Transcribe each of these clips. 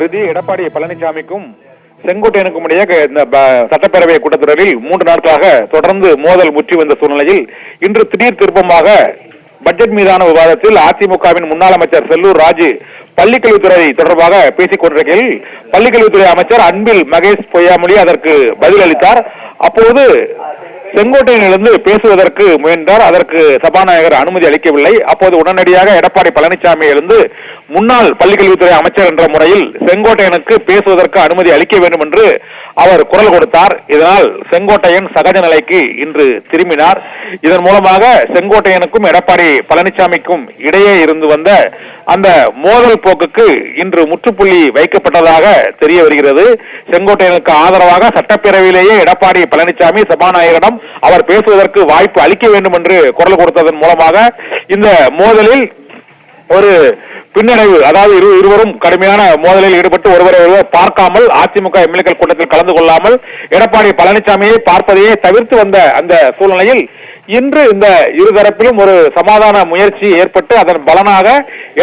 ரிதி எடப்பாடி பழனிசாமிக்கும் செங்கோட்டையனுக்கும் இடையே இந்த சட்டப்பேரவை கூட்டத்தொடரில் 3 நாட்களாக தொடர்ந்து மோதல் முற்றி வந்த சூழ்நிலையில் இன்று திடீர் திருப்பமாக பட்ஜெட் மீதான விவாதத்தில் அதிமுகவின் முன்னாள் அமைச்சர் செல்லூர் ராஜு பள்ளிக்கல்வித்துறை தொடர்பாக பேசிக் கொண்டிருக்கையில் பள்ளிக்கல்வித்துறை அமைச்சர் அன்பில் மகேஷ் பொய்யாமொழி அதற்கு பதிலளித்தார். அப்போது செங்கோட்டையிலிருந்து பேசுவதற்கு முயன்றார். அதற்கு சபாநாயகர் அனுமதி அளிக்கவில்லை. அப்போது உடனடியாக எடப்பாடி பழனிசாமி எழுந்து முன்னாள் பள்ளிக்கல்வித்துறை அமைச்சர் என்ற முறையில் செங்கோட்டையனுக்கு பேசுவதற்கு அனுமதி அளிக்க வேண்டும் என்று அவர் குரல் கொடுத்தார். இதனால் செங்கோட்டையன் சகஜ நிலைக்கு இன்று திரும்பினார். இதன் மூலமாக செங்கோட்டையனுக்கும் எடப்பாடி பழனிசாமிக்கும் இடையே இருந்து வந்த அந்த மோதல் போக்குக்கு இன்று முற்றுப்புள்ளி வைக்கப்பட்டதாக தெரிய வருகிறது. செங்கோட்டையனுக்கு ஆதரவாக சட்டப்பேரவையிலேயே எடப்பாடி பழனிசாமி சபாநாயகரிடம் அவர் பேசுவதற்கு வாய்ப்பு அளிக்க வேண்டும் என்று குரல் கொடுத்ததன் மூலமாக இந்த மோதலில் ஒரு பின்னடைவு, அதாவது இருவரும் கடுமையான மோதலில் ஈடுபட்டு ஒருவரை பார்க்காமல் அதிமுக எம்எல்ஏக்கள் கூட்டத்தில் கலந்து கொள்ளாமல் எடப்பாடி பழனிசாமியை பார்ப்பதையே தவிர்த்து வந்த அந்த சூழ்நிலையில் இன்று இந்த இருதரப்பிலும் ஒரு சமாதான முயற்சி ஏற்பட்டு அதன் பலனாக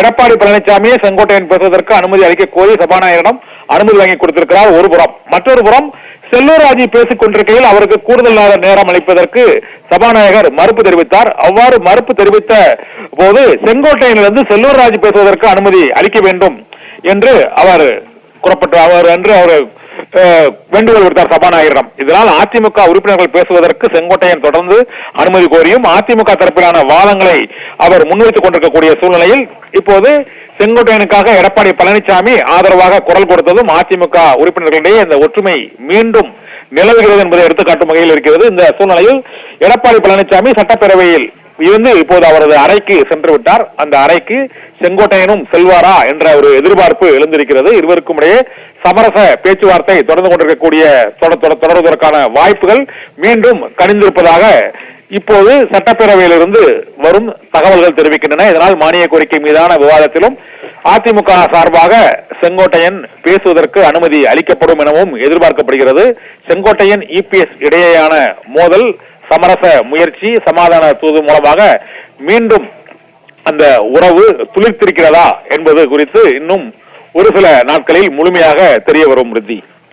எடப்பாடி பழனிசாமியை செங்கோட்டையன் பேசுவதற்கு அனுமதி அளிக்க கோரி சபாநாயகரிடம் அனுமதி வாங்கி கொடுத்திருக்கிறார் ஒரு புறம். மற்றொரு புறம் செல்லூர் ராஜு பேசிக் கொண்டிருக்கையில் அவருக்கு கூடுதல் நேரம் அளிப்பதற்கு சபாநாயகர் மறுப்பு தெரிவித்தார். அவ்வாறு மறுப்பு தெரிவித்த போது செங்கோட்டையிலிருந்து செல்லூர் ராஜு பேசுவதற்கு அனுமதி அளிக்க வேண்டும் என்று அவர் வேண்டுகோள் விடுத்தார் சபாநாயகரிடம். இதனால் அதிமுக உறுப்பினர்கள் பேசுவதற்கு செங்கோட்டையன் தொடர்ந்து அனுமதி கோரியும் அதிமுக தரப்பிலான வாதங்களை அவர் முன்வைத்துக் கொண்டிருக்கக்கூடிய சூழ்நிலையில் இப்போது செங்கோட்டையனுக்காக எடப்பாடி பழனிசாமி ஆதரவாக குரல் கொடுத்ததும் அதிமுக உறுப்பினர்களிடையே இந்த ஒற்றுமை மீண்டும் நிலவுகிறது என்பதை எடுத்துக்காட்டும் வகையில் இருக்கிறது. இந்த சூழ்நிலையில் எடப்பாடி பழனிசாமி சட்டப்பேரவையில் இருந்து இப்போது அவரது அறைக்கு சென்று விட்டார். அந்த அறைக்கு செங்கோட்டையனும் செல்வாரா என்ற ஒரு எதிர்பார்ப்பு எழுந்திருக்கிறது. இருவருக்கும் இடையே சமரச பேச்சுவார்த்தை தொடர்வதற்கான வாய்ப்புகள் மீண்டும் கனிந்திருப்பதாக இப்போது சட்டப்பேரவையிலிருந்து வரும் தகவல்கள் தெரிவிக்கின்றன. இதனால் மானிய கோரிக்கை மீதான விவாதத்திலும் அதிமுக சார்பாக செங்கோட்டையன் பேசுவதற்கு அனுமதி அளிக்கப்படும் எனவும் எதிர்பார்க்கப்படுகிறது. செங்கோட்டையன் இபிஎஸ் இடையேயான மோதல் சமரச முயற்சி சமாதான தூது மூலமாக மீண்டும் அந்த உறவு துளிர்த்திருக்கிறதா என்பது குறித்து இன்னும் ஒரு சில நாட்களில் முழுமையாக தெரிய வரும். ரித்தி.